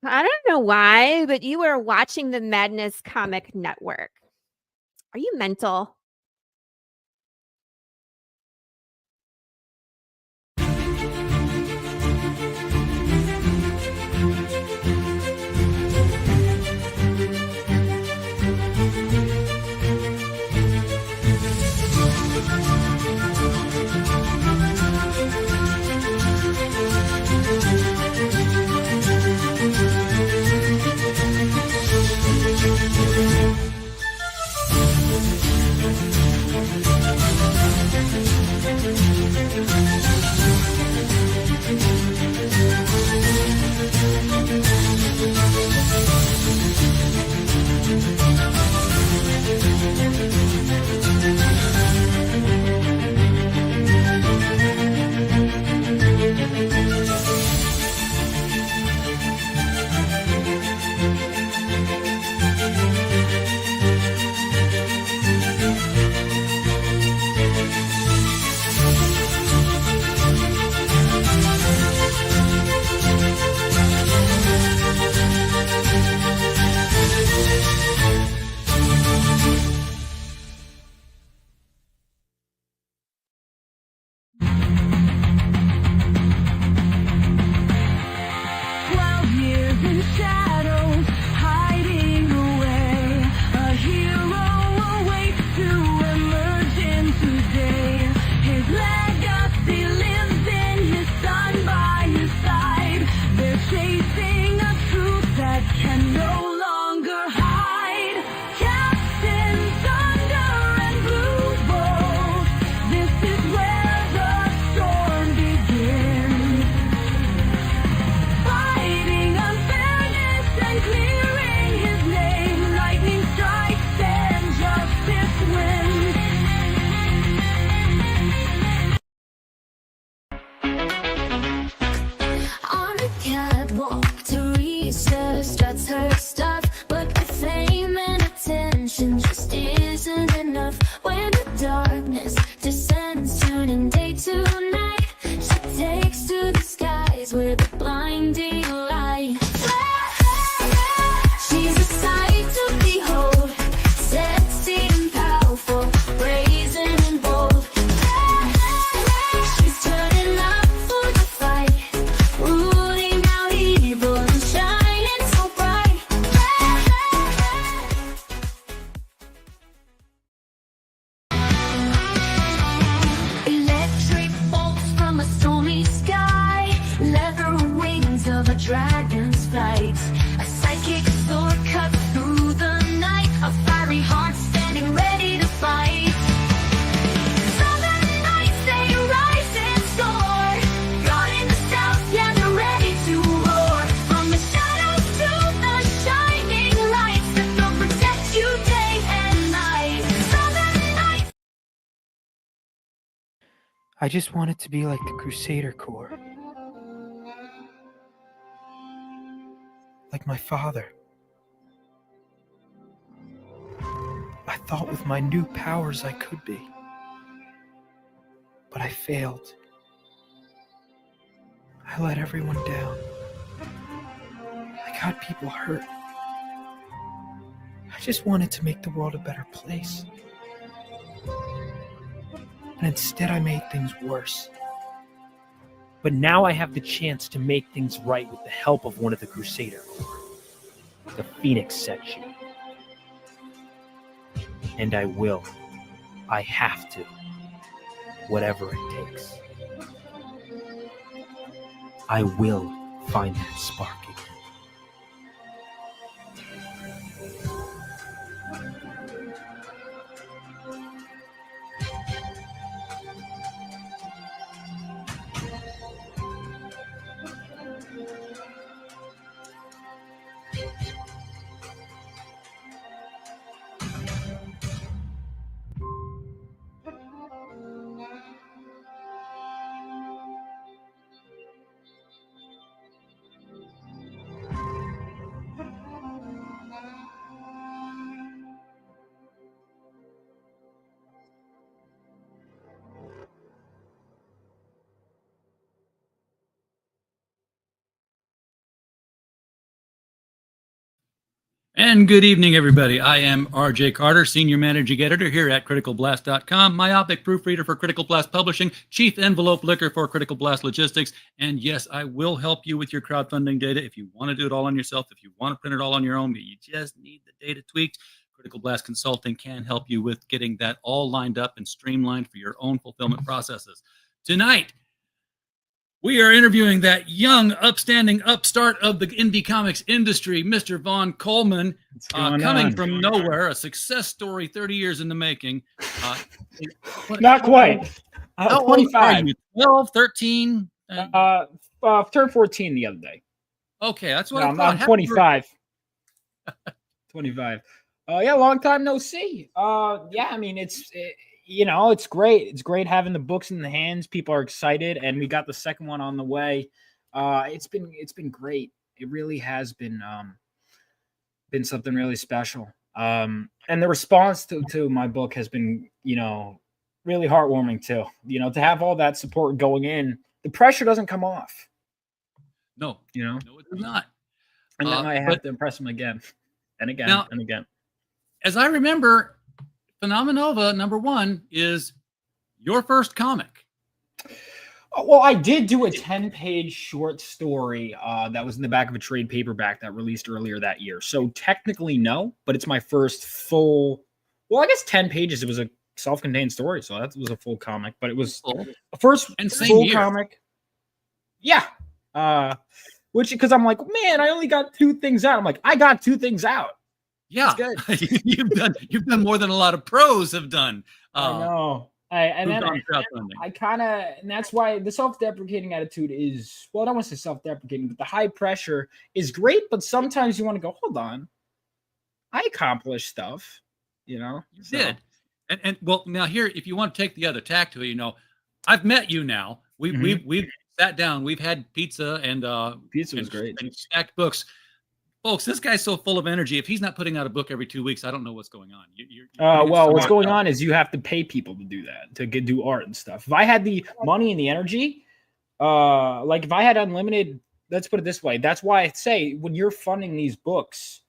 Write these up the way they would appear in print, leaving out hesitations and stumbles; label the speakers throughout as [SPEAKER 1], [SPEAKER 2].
[SPEAKER 1] I don't know why, but you were watching the Madness Comic Network. Are you mental?
[SPEAKER 2] I just want it to be like the Crusader Corps. Like my father. I thought with my new powers I could be. But I failed. I let everyone down. I got people hurt. I just wanted to make the world a better place. And instead I made things worse. But now I have the chance to make things right with the help of one of the Crusader Corps. The Phoenix section. And I will. I have to. Whatever it takes. I will find that spark again.
[SPEAKER 3] And good evening, everybody. I am RJ Carter, Senior Managing Editor here at CriticalBlast.com, myopic proofreader for Critical Blast Publishing, Chief Envelope Licker for Critical Blast Logistics. And yes, I will help you with your crowdfunding data if you want to do it all on yourself, if you want to print it all on your own, but you just need the data tweaked. Critical Blast Consulting can help you with getting that all lined up and streamlined for your own fulfillment processes. Tonight, we are interviewing that young, upstanding upstart of the indie comics industry, Mr. Vaughn Coleman, coming from nowhere, a success story 30 years in the making.
[SPEAKER 4] Not quite.
[SPEAKER 3] How
[SPEAKER 4] 25.
[SPEAKER 3] old are you? 12, 13?
[SPEAKER 4] Turned 14 the other day.
[SPEAKER 3] Okay, that's what I thought.
[SPEAKER 4] I'm 25. 25. Yeah, long time no see. Yeah, I mean, it's great. It's great having the books in the hands. People are excited, and we got the second one on the way. It's been great. It really has been something really special. And the response to my book has been, really heartwarming too. To have all that support going in, the pressure doesn't come off.
[SPEAKER 3] No,
[SPEAKER 4] no,
[SPEAKER 3] it does not.
[SPEAKER 4] And then I have to impress them again and again and again.
[SPEAKER 3] As I remember, Phenomenova #1 is your first comic.
[SPEAKER 4] Well, I did do a 10-page short story that was in the back of a trade paperback that released earlier that year. So technically, no, but it's my first full. Well, I guess 10 pages. It was a self-contained story, so that was a full comic. But it was a first full comic. Yeah, which because I'm like, man, I only got 2 things out. I'm like, I got 2 things out.
[SPEAKER 3] Yeah, you've done more than a lot of pros have done.
[SPEAKER 4] I know. And that's why the self-deprecating attitude is, well, I don't want to say self-deprecating, but the high pressure is great. But sometimes you want to go, hold on, I accomplished stuff,
[SPEAKER 3] You did. And well, now here, if you want to take the other tack to it, I've met you now. We've sat down, we've had pizza and
[SPEAKER 4] pizza was great
[SPEAKER 3] and stacked books. Folks, this guy's so full of energy. If he's not putting out a book every 2 weeks, I don't know what's going on.
[SPEAKER 4] Well, what's going on is you have to pay people to do that, to do art and stuff. If I had the money and the energy, like if I had unlimited, let's put it this way. That's why I say when you're funding these books,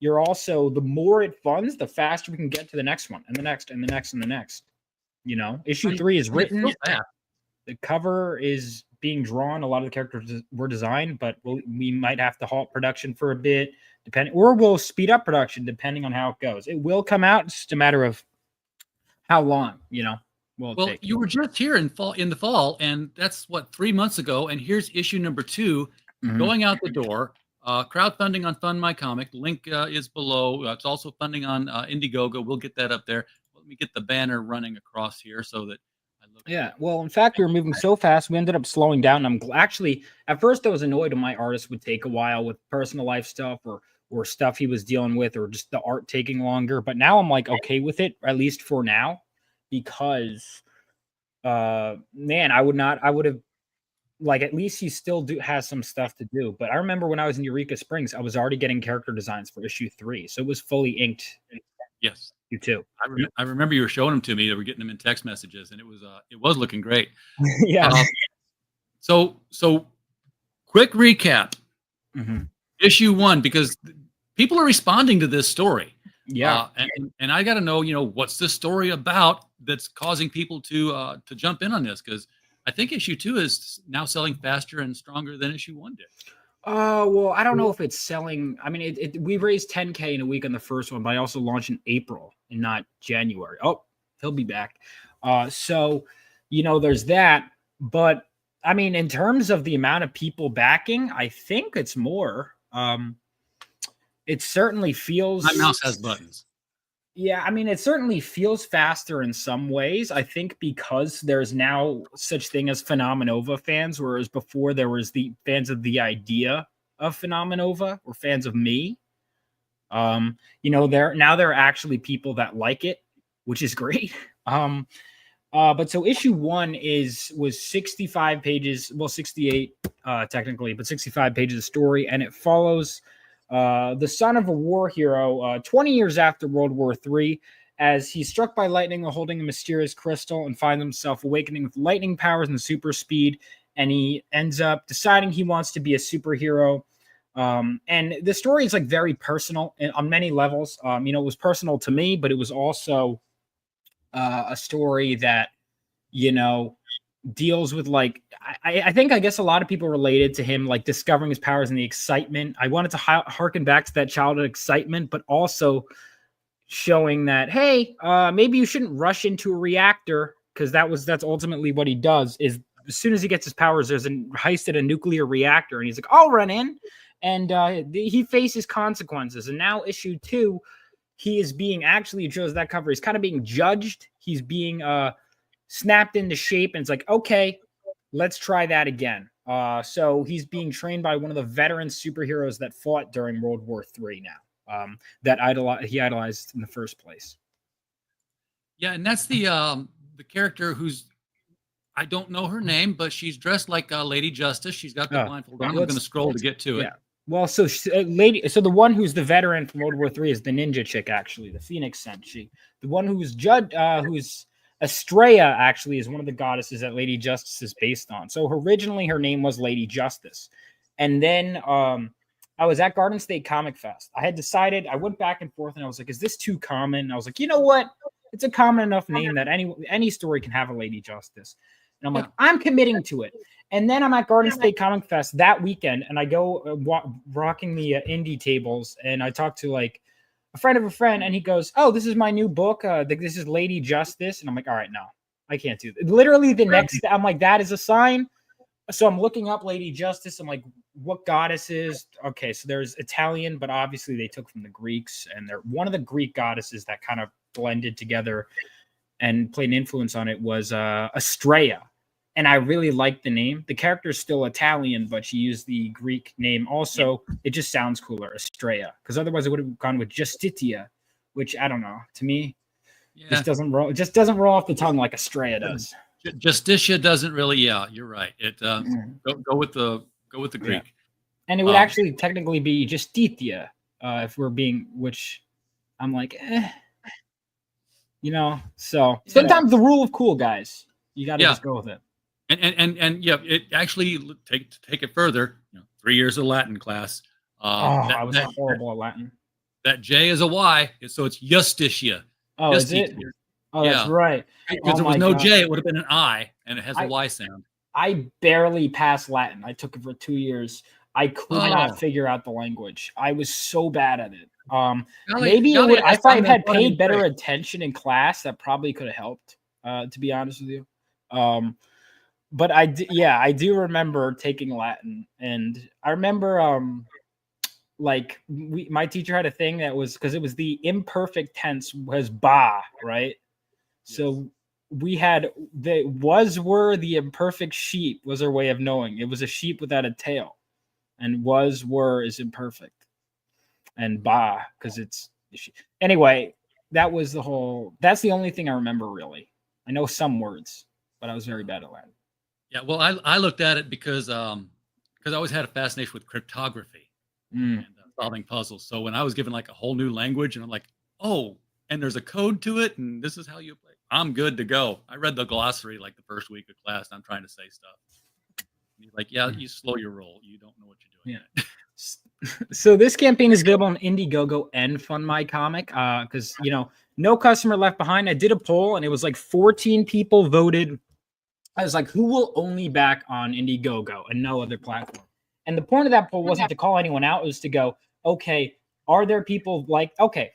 [SPEAKER 4] you're also, the more it funds, the faster we can get to the next one and the next and the next and the next. Issue 3 is written. The cover is being drawn. A lot of the characters were designed, but we might have to halt production for a bit, or we'll speed up production depending on how it goes. It will come out. It's just a matter of how long, will take.
[SPEAKER 3] You were just here in the fall, and that's 3 months ago. And here's issue number 2 going out the door. Crowdfunding on Fund My Comic. The link is below. It's also funding on Indiegogo. We'll get that up there. Let me get the banner running across here so that.
[SPEAKER 4] Yeah, well, in fact, we were moving so fast, we ended up slowing down. I'm actually, at first I was annoyed when my artist would take a while with personal life stuff or stuff he was dealing with, or just the art taking longer. But now I'm like okay with it, at least for now, because man, I would have, like, at least he still has some stuff to do. But I remember when I was in Eureka Springs, I was already getting character designs for issue 3, so it was fully inked.
[SPEAKER 3] Yes.
[SPEAKER 4] You too.
[SPEAKER 3] I remember you were showing them to me. They were getting them in text messages, and it was looking great.
[SPEAKER 4] Yeah.
[SPEAKER 3] So quick recap. Issue 1, because people are responding to this story.
[SPEAKER 4] Yeah.
[SPEAKER 3] And I got to know, what's this story about that's causing people to jump in on this? Because I think issue 2 is now selling faster and stronger than issue 1 did.
[SPEAKER 4] Well, I don't know if it's selling. I mean, we raised $10K in a week on the first one, but I also launched in April and not January. Oh, he'll be back. So, there's that. But I mean, in terms of the amount of people backing, I think it's more. It certainly feels.
[SPEAKER 3] My mouse has buttons.
[SPEAKER 4] Yeah, I mean, it certainly feels faster in some ways. I think because there's now such thing as Phenomenova fans, whereas before there was the fans of the idea of Phenomenova or fans of me. There are actually people that like it, which is great. But so issue 1 was 65 pages, well, 68 technically, but 65 pages of story, and it follows the son of a war hero 20 years after World War III, as he's struck by lightning while holding a mysterious crystal and finds himself awakening with lightning powers and super speed, and he ends up deciding he wants to be a superhero. And the story is like very personal on many levels. You know, it was personal to me, but it was also a story that, you know, deals with like I think I guess a lot of people related to him like discovering his powers and the excitement. I wanted to harken back to that childhood excitement, but also showing that, hey, maybe you shouldn't rush into a reactor, because that's ultimately what he does. Is as soon as he gets his powers, there's a heist at a nuclear reactor, and he's like, I'll run in, and he faces consequences. And now issue 2, he is being actually chose that cover. He's kind of being judged. He's being snapped into shape, and it's like, okay, let's try that again. So he's being trained by one of the veteran superheroes that fought during World War III now, that he idolized in the first place.
[SPEAKER 3] Yeah, and that's the character who's, I don't know her name, but she's dressed like Lady Justice. She's got the blindfold on. I'm going to scroll to get to it.
[SPEAKER 4] Well, so the one who's the veteran from World War III is the ninja chick, actually, the Phoenix Senshi. The one who's who's Estrella, actually, is one of the goddesses that Lady Justice is based on. So originally her name was Lady Justice. And then I was at Garden State Comic Fest. I had decided, I went back and forth, and I was like, is this too common? And I was like, you know what? It's a common enough name that any story can have a Lady Justice. And I'm like, I'm committing to it. And then I'm at Garden State Comic Fest that weekend, and I go rocking the indie tables, and I talk to like a friend of a friend, and he goes, oh, this is my new book. This is Lady Justice. And I'm like, all right, no, I can't do that. Literally the next, I'm like, that is a sign. So I'm looking up Lady Justice. I'm like, what goddesses? Okay, so there's Italian, but obviously they took from the Greeks, and they're one of the Greek goddesses that kind of blended together and played an influence on it was Estrella. And I really liked the name. The character is still Italian, but she used the Greek name. Also, it just sounds cooler, Estrella, because otherwise it would have gone with Justitia, which I don't know. To me, just doesn't roll. It just doesn't roll off the tongue like Estrella does.
[SPEAKER 3] Justitia doesn't really. Yeah, you're right. It go with the Greek.
[SPEAKER 4] Yeah. And it would actually technically be Justitia if we're being, which I'm like, you know. So sometimes the rule of cool, guys. You got to just go with it.
[SPEAKER 3] And yeah, it actually take it further. 3 years of Latin class.
[SPEAKER 4] I was horrible at Latin.
[SPEAKER 3] That J is a Y, so it's Justitia.
[SPEAKER 4] Oh, is it? Oh, yeah. That's right.
[SPEAKER 3] Because there was no J, it would have been an I, and it has a Y sound.
[SPEAKER 4] I barely passed Latin. I took it for 2 years. I could not figure out the language. I was so bad at it. Maybe if I had paid better attention in class, that probably could have helped. To be honest with you. But I do remember taking Latin, and I remember my teacher had a thing that was, because it was the imperfect tense was ba, right? Yes. So we had were the imperfect sheep was our way of knowing. It was a sheep without a tail, and were is imperfect, and ba because it's anyway. That's the only thing I remember really. I know some words, but I was very bad at Latin.
[SPEAKER 3] Yeah, well, I looked at it because I always had a fascination with cryptography and solving puzzles. So when I was given like a whole new language, and I'm like, oh, and there's a code to it, and this is how you play, I'm good to go. I read the glossary like the first week of class, and I'm trying to say stuff. And he's like, yeah, you slow your roll. You don't know what you're doing yet.
[SPEAKER 4] So this campaign is available on Indiegogo and Fund My Comic because, no customer left behind. I did a poll, and it was like 14 people voted. I was like, who will only back on Indiegogo and no other platform? And the point of that poll wasn't to call anyone out. It was to go, okay, are there people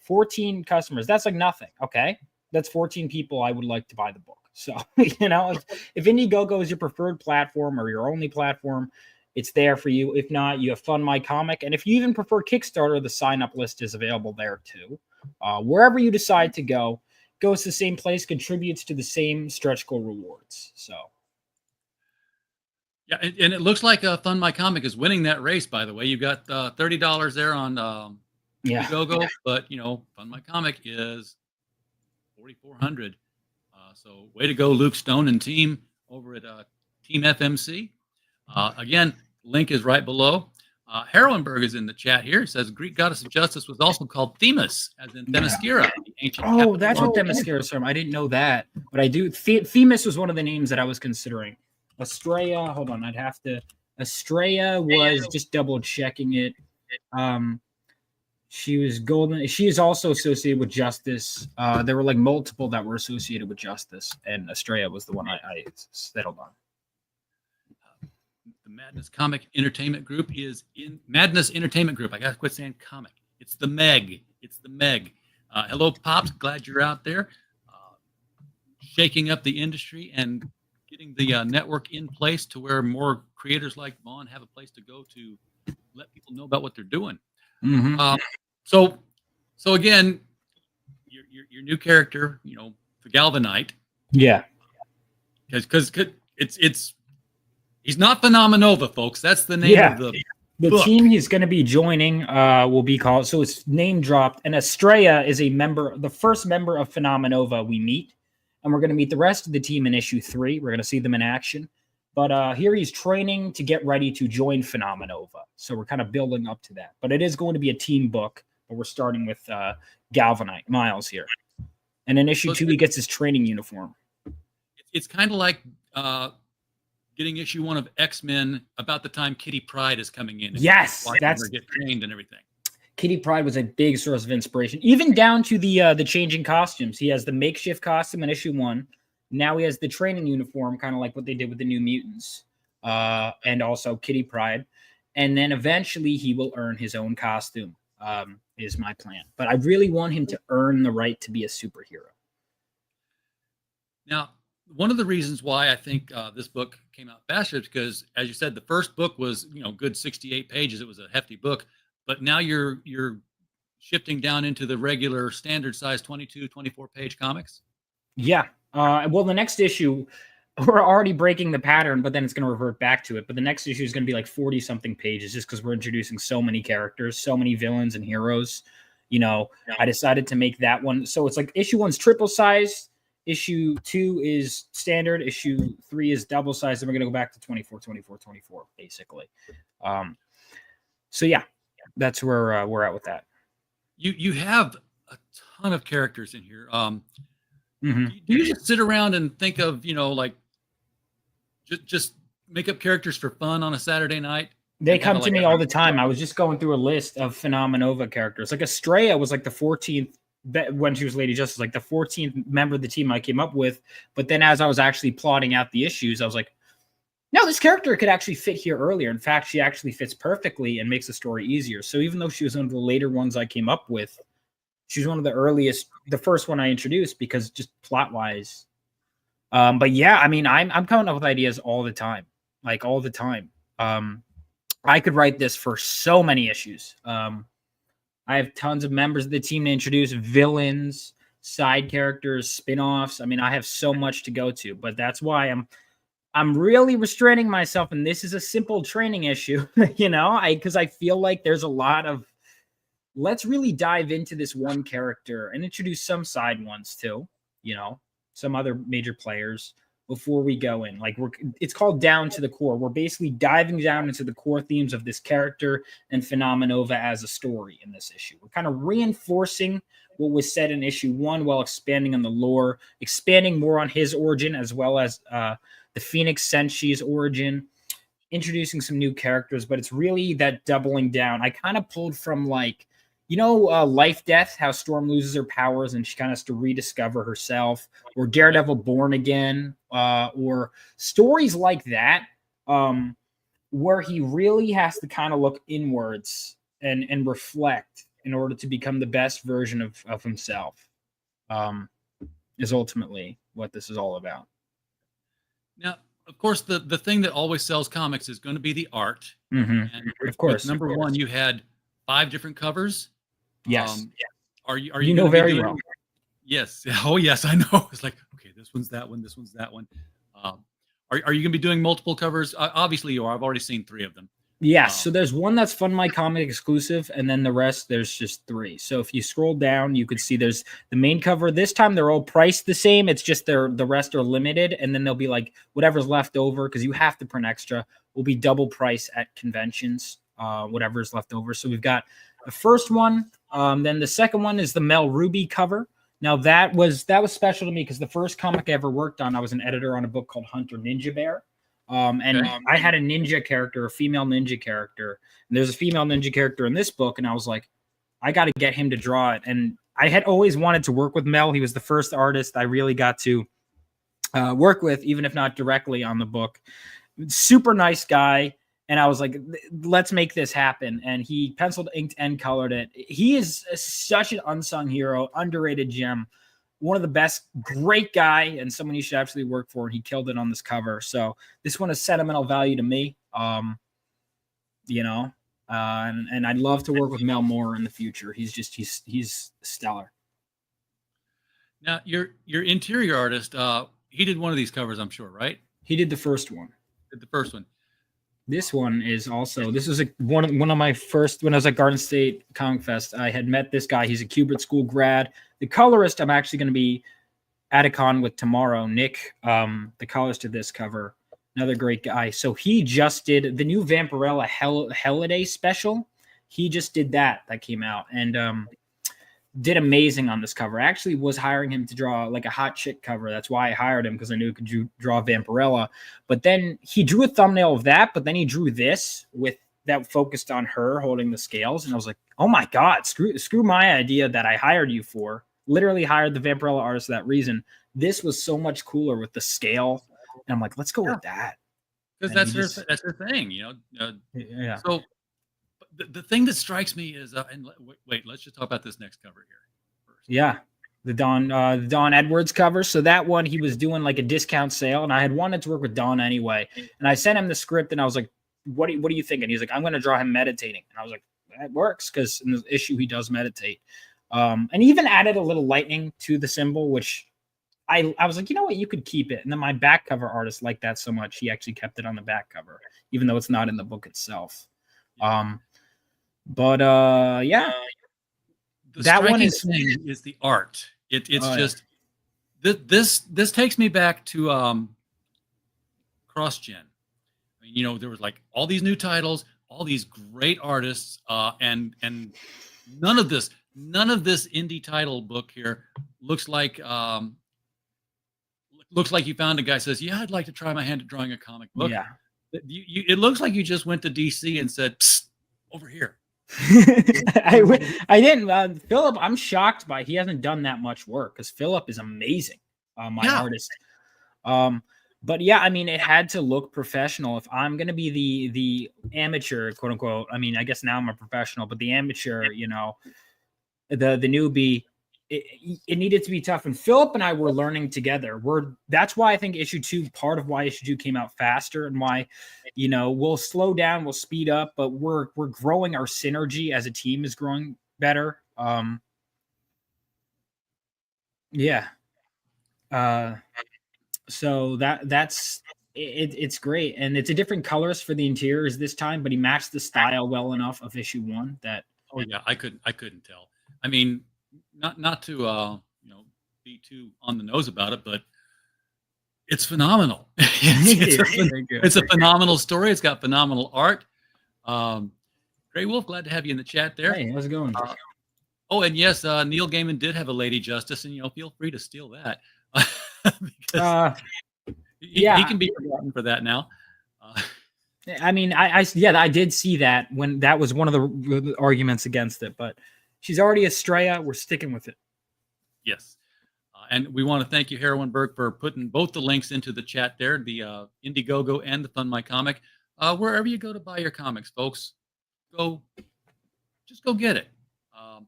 [SPEAKER 4] 14 customers. That's like nothing. Okay. That's 14 people I would like to buy the book. So, if Indiegogo is your preferred platform or your only platform, it's there for you. If not, you have Fund My Comic. And if you even prefer Kickstarter, the sign-up list is available there too. Wherever you decide to go, goes to the same place, contributes to the same stretch goal rewards. So,
[SPEAKER 3] yeah, and it looks like Fund My Comic is winning that race. By the way, you got $30 there on Indiegogo, but Fund My Comic is $4,400. So, way to go, Luke Stone and team over at Team FMC. Again, link is right below. Heroenberg is in the chat here. It says Greek goddess of justice was also called Themis, as in Themyscira, the ancient.
[SPEAKER 4] Oh, that's what Themyscira is from. I didn't know that, but I do. Themis was one of the names that I was considering. Estrella, hold on, Estrella was just double checking it. She was golden. She is also associated with Justice. There were like multiple that were associated with Justice, and Estrella was the one I settled on.
[SPEAKER 3] The Madness Comic Entertainment Group is in Madness Entertainment Group. I got to quit saying comic. It's the Meg. It's the Meg. Hello, Pops. Glad you're out there, shaking up the industry and getting the network in place to where more creators like Vaughn have a place to go to let people know about what they're doing.
[SPEAKER 4] Mm-hmm.
[SPEAKER 3] So again, your new character, the Galvanite.
[SPEAKER 4] Yeah,
[SPEAKER 3] because it's he's not Phenomenova, folks. That's the name of the book.
[SPEAKER 4] Team he's going to be joining will be called. So it's name dropped, and Estrella is the first member of Phenomenova we meet, and we're going to meet the rest of the team in issue 3. We're going to see them in action. But here he's training to get ready to join Phenomenova. So we're kind of building up to that. But it is going to be a team book. But we're starting with Galvanite, Miles here. And in issue 2, he gets his training uniform.
[SPEAKER 3] It's kind of like getting issue 1 of X-Men about the time Kitty Pryde is coming in.
[SPEAKER 4] Yes,
[SPEAKER 3] that's get trained and everything.
[SPEAKER 4] Kitty Pryde was a big source of inspiration, even down to the changing costumes. He has the makeshift costume in issue 1. Now he has the training uniform, kind of like what they did with the New Mutants, and also Kitty Pryde. And then eventually he will earn his own costume, is my plan. But I really want him to earn the right to be a superhero.
[SPEAKER 3] Now, one of the reasons why I think this book came out faster is because, as you said, the first book was, good 68 pages. It was a hefty book. But now you're shifting down into the regular standard size 22, 24-page comics.
[SPEAKER 4] Yeah. Well, the next issue, we're already breaking the pattern, but then it's going to revert back to it. But the next issue is going to be like 40-something pages just because we're introducing so many characters, so many villains and heroes. I decided to make that one. So it's like issue 1's triple size, issue 2 is standard, issue 3 is double size, and we're going to go back to 24, 24, 24, basically. So yeah, that's where we're at with that.
[SPEAKER 3] You have a ton of characters in here.
[SPEAKER 4] Mm-hmm.
[SPEAKER 3] Do you just sit around and think of, like, just make up characters for fun on a Saturday night?
[SPEAKER 4] They come to me all the time. I was just going through a list of Phenomenova characters. Like Estrella was like the 14th, when she was Lady Justice, like the 14th member of the team I came up with. But then as I was actually plotting out the issues, I was like, no, this character could actually fit here earlier. In fact, she actually fits perfectly and makes the story easier. So even though she was one of the later ones I came up with, she's one of the earliest, the first one I introduced because just plot wise. But yeah, I mean, I'm coming up with ideas all the time, like all the time. I could write this for so many issues. I have tons of members of the team to introduce, villains, side characters, spin-offs. I mean, I have so much to go to, but that's why I'm really restraining myself. And this is a simple training issue, because I feel like there's a lot of, let's really dive into this one character and introduce some side ones too, some other major players before we go in. Like it's called Down to the Core. We're basically diving down into the core themes of this character and Phenomenova as a story in this issue. We're kind of reinforcing what was said in issue 1 while expanding on the lore, expanding more on his origin as well as the Phoenix Senshi's origin, introducing some new characters, but it's really that doubling down. I kind of pulled from Life Death, how Storm loses her powers and she kind of has to rediscover herself, or Daredevil Born Again, or stories like that, where he really has to kind of look inwards and reflect in order to become the best version of himself, is ultimately what this is all about.
[SPEAKER 3] Now, of course, the thing that always sells comics is going to be the art.
[SPEAKER 4] Mm-hmm.
[SPEAKER 3] And
[SPEAKER 4] of course.
[SPEAKER 3] Number 1, you had 5 different covers.
[SPEAKER 4] Yes.
[SPEAKER 3] Are you
[SPEAKER 4] know very well?
[SPEAKER 3] Yes. Oh, yes, I know. It's like, okay, this one's that one. This one's that one. Are you going to be doing multiple covers? Obviously, you are. I've already seen 3 of them.
[SPEAKER 4] Yes. So there's one that's Fun My Comic exclusive, and then the rest, there's just 3. So if you scroll down, you could see there's the main cover. This time, they're all priced the same. It's just the rest are limited, and then there'll be like whatever's left over, because you have to print extra, will be double price at conventions, whatever's left over. So we've got the first one. Then the second one is the Mel Ruby cover. Now that was special to me because the first comic I ever worked on, I was an editor on a book called Hunter Ninja Bear. And I had a ninja character, a female ninja character, and there's a female ninja character in this book, and I was like, I got to get him to draw it. And I had always wanted to work with Mel. He was the first artist I really got to work with, even if not directly on the book. Super nice guy. And I was like, let's make this happen. And he penciled, inked, and colored it. He is such an unsung hero, underrated gem. One of the best, great guy, and someone you should absolutely work for. And he killed it on this cover. So this one has sentimental value to me. You know, and I'd love to work with Mel more in the future. He's stellar.
[SPEAKER 3] Now, your interior artist, he did one of these covers, I'm sure, right?
[SPEAKER 4] He did the first one.
[SPEAKER 3] Did the first one.
[SPEAKER 4] This one is also, this was one of my first, when I was at Garden State Comic Fest, I had met this guy. He's a Kubert School grad. The colorist I'm actually going to be at a con with tomorrow, Nick, the colorist of this cover, another great guy. So he just did the new Vampirella Holiday special. He just did that came out and did amazing on this cover. I actually was hiring him to draw like a hot chick cover. That's why I hired him, because I knew he could draw Vampirella. But then he drew a thumbnail of that, but then he drew this with that focused on her holding the scales. And I was like, oh my God, screw my idea that I hired you for. Literally hired the Vampirella artist for that reason. This was so much cooler with the scale. And I'm like, let's go with that.
[SPEAKER 3] Because that's her thing, you know.
[SPEAKER 4] Yeah.
[SPEAKER 3] So the thing that strikes me is, and wait, let's just talk about this next cover here first.
[SPEAKER 4] Yeah, the Don Edwards cover. So that one, he was doing like a discount sale, and I had wanted to work with Don anyway. And I sent him the script, and I was like, "What do you think?" And he's like, "I'm going to draw him meditating." And I was like, "That works," because in the issue he does meditate. And he even added a little lightning to the symbol, which I was like, you know what, you could keep it. And then my back cover artist liked that so much, he actually kept it on the back cover, even though it's not in the book itself. Yeah.
[SPEAKER 3] That one is the art. It's just this takes me back to CrossGen. I mean, you know, there was like all these new titles, all these great artists, and none of this indie title book here looks like you found a guy says, yeah, I'd like to try my hand at drawing a comic book.
[SPEAKER 4] Yeah,
[SPEAKER 3] it looks like you just went to DC and said, psst, over here.
[SPEAKER 4] I didn't. Philip, I'm shocked by he hasn't done that much work, because Philip is amazing, artist. But yeah, I mean, it had to look professional. If I'm gonna be the amateur, quote unquote, I mean, I guess now I'm a professional, but the amateur, you know, the newbie, it needed to be tough. And Philip and I were learning together. That's why I think issue 2, part of why issue 2 came out faster, and why, you know, we'll slow down, we'll speed up, but we're growing. Our synergy as a team is growing better. So that's it's great, and it's a different colors for the interiors this time, but he matched the style well enough of issue 1 that.
[SPEAKER 3] Oh yeah, I couldn't tell. I mean, not to you know, be too on the nose about it, but it's phenomenal. It's a phenomenal story. It's got phenomenal art. Grey Wolf, glad to have you in the chat there.
[SPEAKER 4] Hey, how's it going?
[SPEAKER 3] Oh, and yes, Neil Gaiman did have a Lady Justice, and you know, feel free to steal that. Because he can be forgotten for that now.
[SPEAKER 4] I mean, I did see that when that was one of the arguments against it, but she's already Estrella. We're sticking with it.
[SPEAKER 3] Yes. And we want to thank you, Heroinberg, for putting both the links into the chat there, the Indiegogo and the Fund My Comic. Wherever you go to buy your comics, folks, just go get it. Of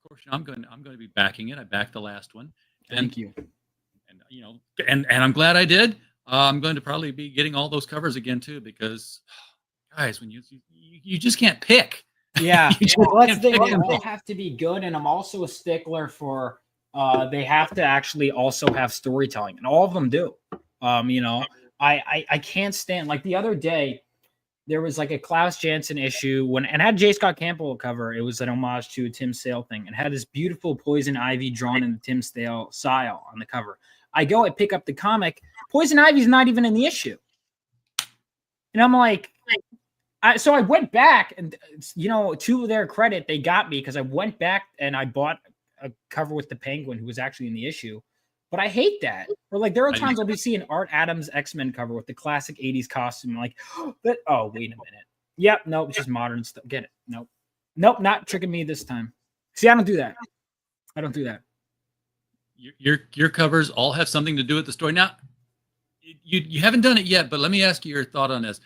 [SPEAKER 3] course, I'm going to be backing it. I backed the last one.
[SPEAKER 4] Thank you.
[SPEAKER 3] And you know, and I'm glad I did. I'm going to probably be getting all those covers again too, because guys, when you just can't pick.
[SPEAKER 4] Yeah, well, they all have to be good, and I'm also a stickler for they have to actually also have storytelling, and all of them do. You know, I can't stand, like the other day there was like a Klaus Janson issue and had J. Scott Campbell cover. It was an homage to a Tim Sale thing, and had this beautiful Poison Ivy drawn in the Tim Sale style on the cover. I pick up the comic. Poison Ivy's not even in the issue. And I'm like, so I went back, and, you know, to their credit, they got me, because I went back and I bought a cover with the Penguin, who was actually in the issue. But I hate that. Or like there are
[SPEAKER 3] I
[SPEAKER 4] times
[SPEAKER 3] know.
[SPEAKER 4] I'll be seeing Art Adams X-Men cover with the classic 80s costume. Like, wait a minute. Yep, nope, it's just modern stuff. Get it. Nope, not tricking me this time. See, I don't do that.
[SPEAKER 3] Your covers all have something to do with the story. Now, you haven't done it yet, but let me ask you your thought on this.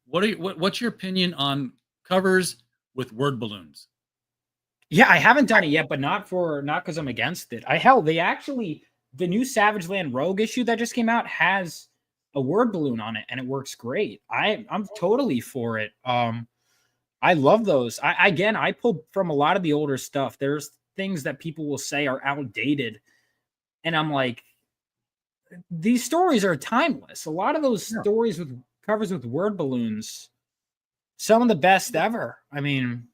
[SPEAKER 3] What's your opinion on covers with word balloons?
[SPEAKER 4] Yeah, I haven't done it yet, but not because I'm against it. The new Savage Land Rogue issue that just came out has a word balloon on it, and it works great. I'm totally for it. I love those. I pulled from a lot of the older stuff. There's things that people will say are outdated, and I'm like, these stories are timeless. A lot of those stories with covers with word balloons, some of the best ever. I mean,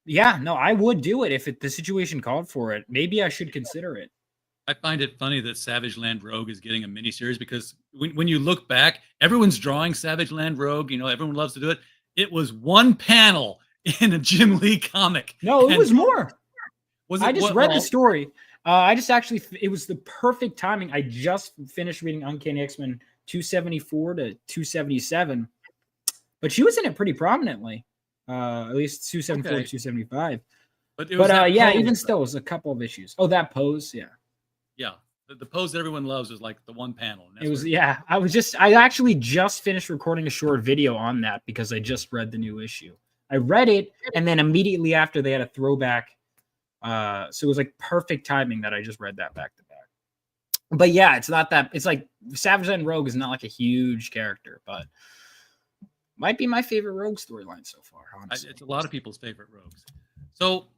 [SPEAKER 4] yeah, no, I would do it if the situation called for it. Maybe I should consider it.
[SPEAKER 3] I find it funny that Savage Land Rogue is getting a miniseries because when you look back, everyone's drawing Savage Land Rogue. Everyone loves to do it. It was one panel in a Jim Lee comic.
[SPEAKER 4] No, it was more. I just read the story. It was the perfect timing. I just finished reading Uncanny X-Men 274 to 277, but she was in it pretty prominently. At least 274 to 275. But even still, it was a couple of issues. Oh, that pose, yeah.
[SPEAKER 3] Yeah, the pose that everyone loves is like the one panel.
[SPEAKER 4] I actually just finished recording a short video on that because I just read the new issue. I read it, and then immediately after they had a throwback. So it was like perfect timing that I just read that back to back. But yeah, it's like Savage Land Rogue is not like a huge character, but might be my favorite Rogue storyline so far, honestly.
[SPEAKER 3] It's a lot of people's favorite Rogues. So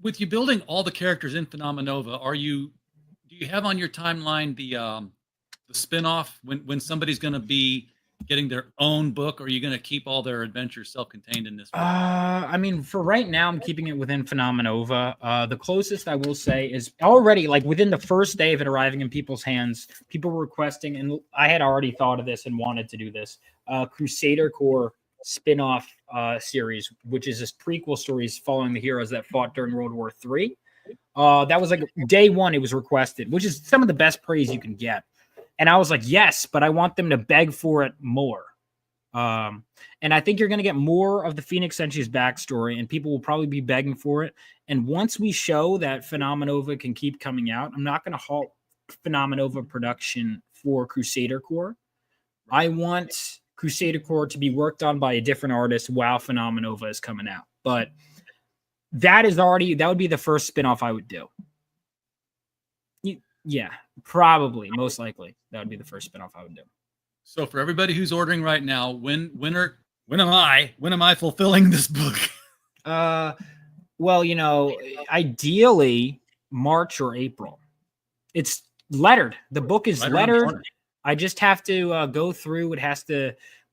[SPEAKER 3] with you building all the characters in Phenomenova, do you have on your timeline the spin-off when somebody's going to be getting their own book, or are you going to keep all their adventures self-contained in this book?
[SPEAKER 4] I mean, for right now, I'm keeping it within Phenomenova. The closest I will say is already, like, within the first day of it arriving in people's hands, people were requesting, and I had already thought of this and wanted to do this, Crusader Corps spin-off series, which is this prequel stories following the heroes that fought during World War III. That was like day one, it was requested, which is some of the best praise you can get. And I was like, yes, but I want them to beg for it more. And I think you're going to get more of the Phoenix Sentry's backstory, and people will probably be begging for it. And once we show that Phenomenova can keep coming out, I'm not going to halt Phenomenova production for Crusader Corps. I want Crusader Corps to be worked on by a different artist while Phenomenova is coming out. But that would be the first spinoff I would do. Yeah, probably, most likely. That would be the first spinoff I would do.
[SPEAKER 3] So for everybody who's ordering right now, when am I fulfilling this book?
[SPEAKER 4] Well, ideally March or April. It's lettered. The book is lettered. I just have to go through.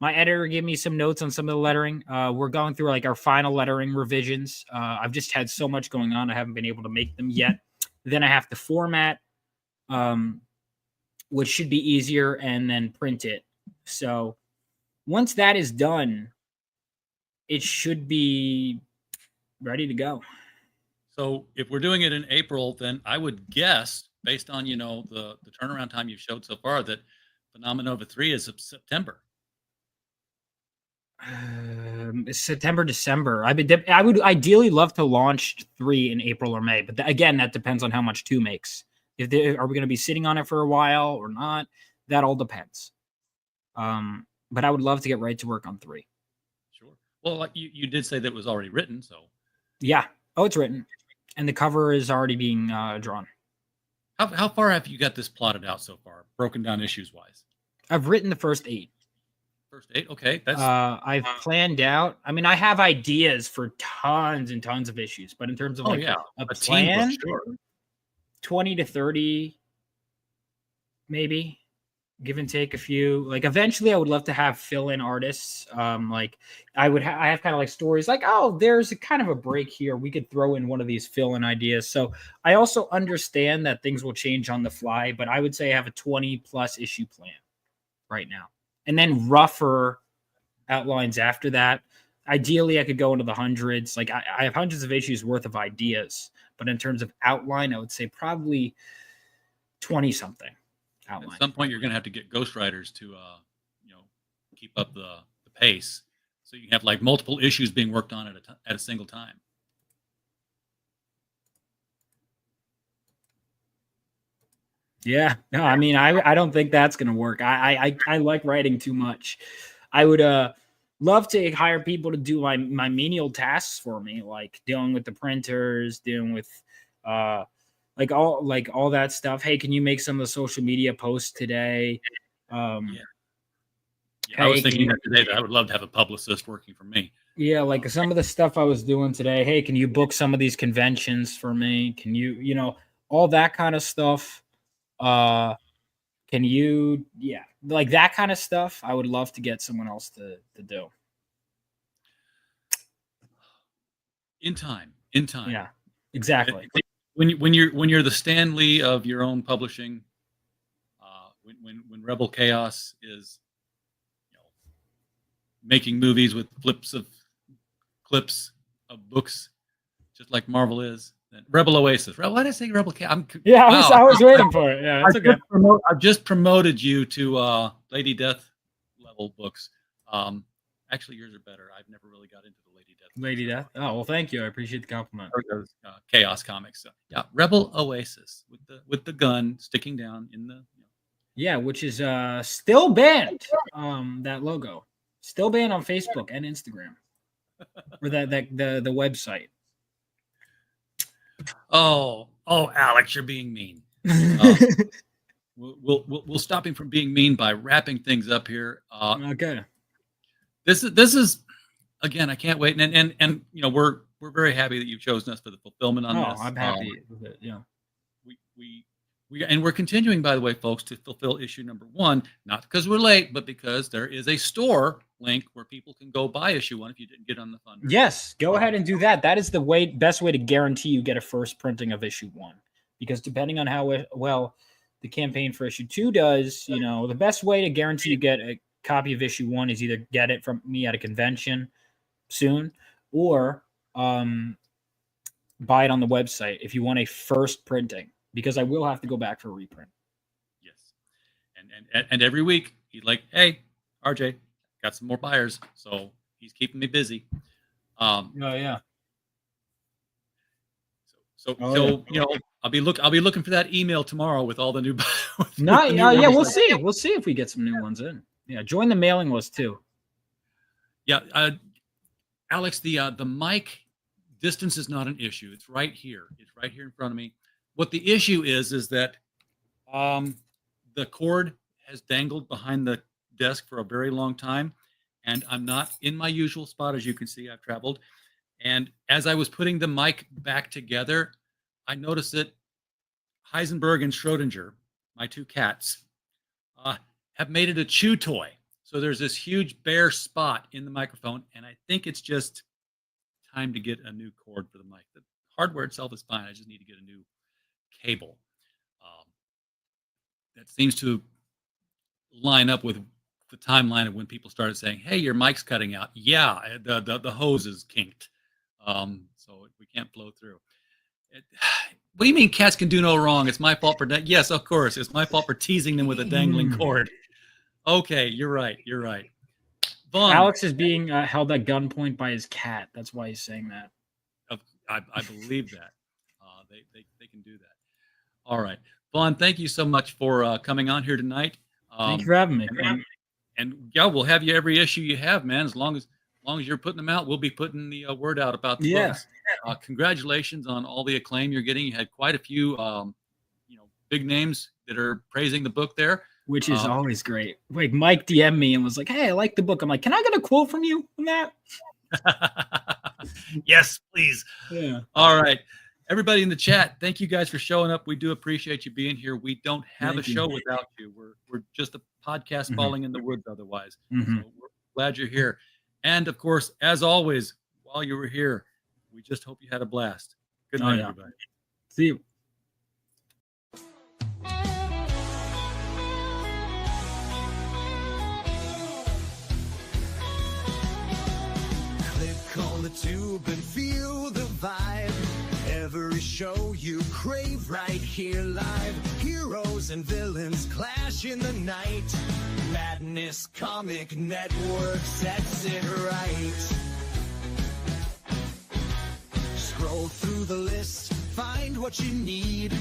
[SPEAKER 4] My editor gave me some notes on some of the lettering. We're going through like our final lettering revisions. I've just had so much going on. I haven't been able to make them yet. Then I have to format, which should be easier, and then print it. So once that is done, it should be ready to go.
[SPEAKER 3] So if we're doing it in April, then I would guess, based on the turnaround time you've showed so far, that Phenomenova 3 is September.
[SPEAKER 4] September, December. I would ideally love to launch 3 in April or May, but again, that depends on how much 2 makes. Are we going to be sitting on it for a while or not? That all depends. But I would love to get right to work on 3.
[SPEAKER 3] Sure. Well, like you did say that it was already written, so.
[SPEAKER 4] Yeah. Oh, it's written. And the cover is already being drawn.
[SPEAKER 3] How far have you got this plotted out so far, broken down issues-wise?
[SPEAKER 4] I've written the first 8.
[SPEAKER 3] First 8? Okay. That's.
[SPEAKER 4] I've planned out. I mean, I have ideas for tons and tons of issues, but in terms of a plan,
[SPEAKER 3] team book, sure.
[SPEAKER 4] 20 to 30, maybe, give and take a few. Like eventually I would love to have fill-in artists. Like I have kind of like stories like, oh, there's a kind of a break here. We could throw in one of these fill-in ideas. So I also understand that things will change on the fly, but I would say I have a 20 plus issue plan right now. And then rougher outlines after that. Ideally I could go into the hundreds. Like I have hundreds of issues worth of ideas, but in terms of outline, I would say probably 20-something
[SPEAKER 3] At
[SPEAKER 4] outline.
[SPEAKER 3] some point, you're going to have to get ghostwriters to, keep up the pace, so you have like multiple issues being worked on at a single time.
[SPEAKER 4] Yeah, no, I mean, I don't think that's gonna work. I like writing too much. I would love to hire people to do my menial tasks for me, like dealing with the printers, dealing with like all that stuff. Hey, can you make some of the social media posts today?
[SPEAKER 3] Yeah,
[SPEAKER 4] Hey,
[SPEAKER 3] I was thinking that today that I would love to have a publicist working for me.
[SPEAKER 4] Yeah, like some of the stuff I was doing today. Hey, can you book some of these conventions for me? Can you, all that kind of stuff. Can you, like that kind of stuff? I would love to get someone else to do.
[SPEAKER 3] In time.
[SPEAKER 4] Yeah, exactly.
[SPEAKER 3] When you're the Stan Lee of your own publishing, when Rebel Chaos is making movies with clips of books, just like Marvel is. Rebel Oasis. Why did I say Rebel Chaos?
[SPEAKER 4] I was waiting for it. Yeah, it's okay.
[SPEAKER 3] I've just promoted you to Lady Death level books. Actually, yours are better. I've never really got into the Lady Death.
[SPEAKER 4] Lady Death. Oh well, thank you. I appreciate the compliment.
[SPEAKER 3] Or those Chaos comics. So, yeah, Rebel Oasis with the gun sticking down in the.
[SPEAKER 4] Yeah, which is still banned. That logo still banned on Facebook and Instagram, or the website.
[SPEAKER 3] Oh, Alex, you're being mean. We'll stop him from being mean by wrapping things up here.
[SPEAKER 4] Okay.
[SPEAKER 3] This is again. I can't wait, and we're very happy that you've chosen us for the fulfillment on this.
[SPEAKER 4] I'm happy with it. Yeah.
[SPEAKER 3] We're continuing, by the way, folks, to fulfill issue number 1, not because we're late, but because there is a store link where people can go buy issue 1 if you didn't get on the fund.
[SPEAKER 4] Yes, go ahead and do that. That is the best way to guarantee you get a first printing of issue 1, because depending on how well the campaign for issue 2 does, the best way to guarantee you get a copy of issue 1 is either get it from me at a convention soon, or buy it on the website if you want a first printing. Because I will have to go back for a reprint.
[SPEAKER 3] Yes, and every week he's like, "Hey, RJ, got some more buyers," so he's keeping me busy.
[SPEAKER 4] Yeah.
[SPEAKER 3] So I'll be looking for that email tomorrow with all the new.
[SPEAKER 4] We'll see. We'll see if we get some new ones in. Yeah, join the mailing list too.
[SPEAKER 3] Yeah, Alex, the mic distance is not an issue. It's right here. It's right here in front of me. What the issue is that the cord has dangled behind the desk for a very long time, and I'm not in my usual spot. As you can see, I've traveled. And as I was putting the mic back together, I noticed that Heisenberg and Schrodinger, my 2 cats, have made it a chew toy. So there's this huge bare spot in the microphone, and I think it's just time to get a new cord for the mic. The hardware itself is fine. I just need to get a new cable. That seems to line up with the timeline of when people started saying, "Hey, your mic's cutting out." Yeah, the hose is kinked, so we can't flow through. What do you mean cats can do no wrong? It's my fault for that. Yes, of course, it's my fault for teasing them with a dangling cord. Okay, you're right. Vaughn,
[SPEAKER 4] Alex is being held at gunpoint by his cat. That's why he's saying that.
[SPEAKER 3] I believe that. They can do that. All right. Vaughn, thank you so much for coming on here tonight.
[SPEAKER 4] Thank you for having me.
[SPEAKER 3] And yeah, we'll have you every issue you have, man. As long as you're putting them out, we'll be putting the word out about the books. Congratulations on all the acclaim you're getting. You had quite a few big names that are praising the book there.
[SPEAKER 4] Which is always great. Like Mike DM'd me and was like, "Hey, I like the book." I'm like, "Can I get a quote from you on that?"
[SPEAKER 3] Yes, please.
[SPEAKER 4] Yeah.
[SPEAKER 3] All right. Everybody in the chat, thank you guys for showing up. We do appreciate you being here. We don't have a show without you. We're just a podcast falling in the woods otherwise. So we're glad you're here. And of course, as always, while you were here, we just hope you had a blast. Good night, everybody.
[SPEAKER 4] See you.
[SPEAKER 5] Click on the tube and feel the vibe. Every show you crave right here live. Heroes and villains clash in the night. Madness Comic Network sets it right. Scroll through the list, find what you need.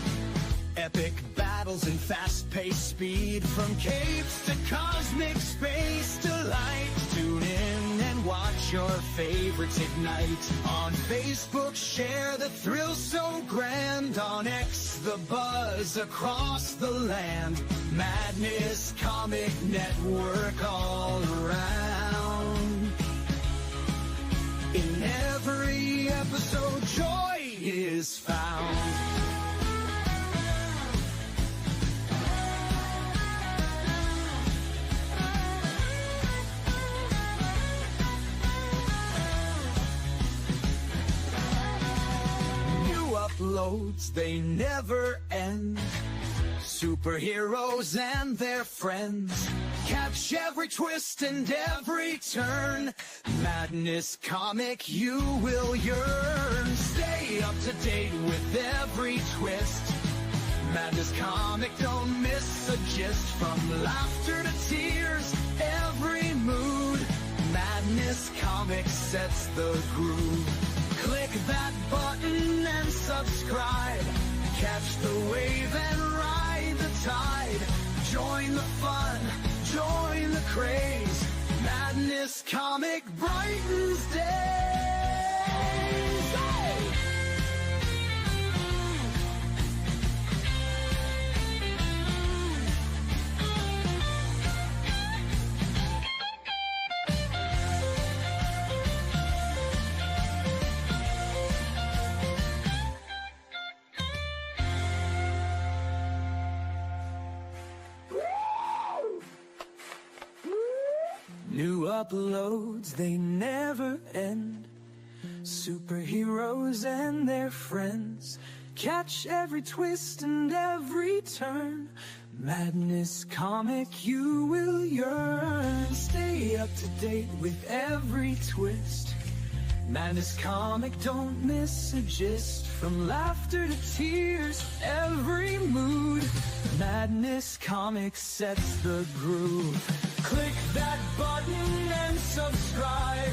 [SPEAKER 5] Epic battles and fast-paced speed. From capes to cosmic space delight. Tune in and watch your favorites ignite. On Facebook, share the thrill so grand. On X, the buzz across the land. Madness Comic Network all around. In every episode, joy is found. Uploads, they never end. Superheroes and their friends. Catch every twist and every turn. Madness Comic, you will yearn. Stay up to date with every twist. Madness Comic, don't miss a gist. From laughter to tears, every mood. Madness Comic sets the groove. Click that button and subscribe. Catch the wave and ride the tide. Join the fun, join the craze. Madness Comic brightens days. Hey! New uploads, they never end. Superheroes and their friends. Catch every twist and every turn. Madness Comic, you will yearn. Stay up to date with every twist. Madness Comic, don't miss a gist. From laughter to tears, every mood. Madness Comic sets the groove. Click that button and subscribe.